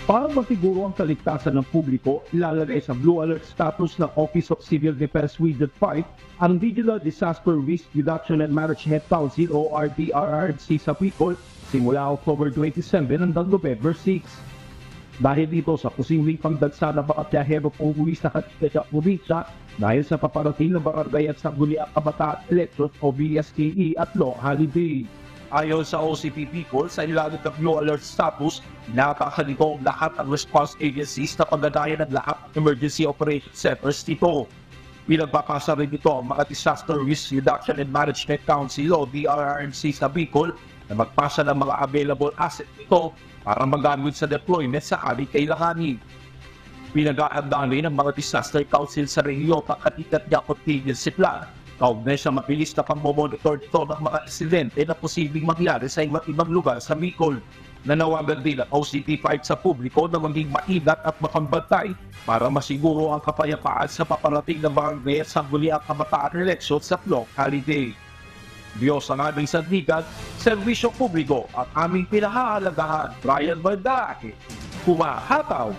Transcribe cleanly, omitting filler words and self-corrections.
Para masiguro ang kaligtasan ng publiko, ilalagay sa Blue Alert status ng Office of Civil Defense Region 5 ang Regional Disaster Risk Reduction and Management Council o RDRRC sa Bicol simula October 27 hanggang November 6. Dahil dito sa posibleng pagdagsa ng mga biyahero uuwi sa katiga sa probinsya dahil sa paparating ng barangay at sangguniang kabataan elections o BSKE at long holiday. Ayon sa OCP Bicol, sa ilalim ng Blue Alert status, nakakakalito ang lahat ng response agencies na pagganayan ng lahat ng emergency operation centers dito. Pinagpapasa rin ito ang mga Disaster Risk Reduction and Management Council o DRRMC sa Bicol na magpasa ng mga available asset nito para magamit sa deployment sa aming kailanganin. Pinag-aandaan rin ang mga Disaster Council sa rehiyon ang katikat niya contingency plan kaugnay sa mabilis na pang-monitor nito ng mga insidente na posibleng mangyari sa iba't ibang lugar sa Bicol. Nanawagan din ang OCT5 sa publiko na maging maingat at makambantay para masiguro ang kapayapaan sa paparating ng barangay at sangguniang kabataan eleksyon sa long holiday. Diyos ang aming sandigan, servisyo publiko at aming pinahahalagahan. Brian Bandaque, humahataw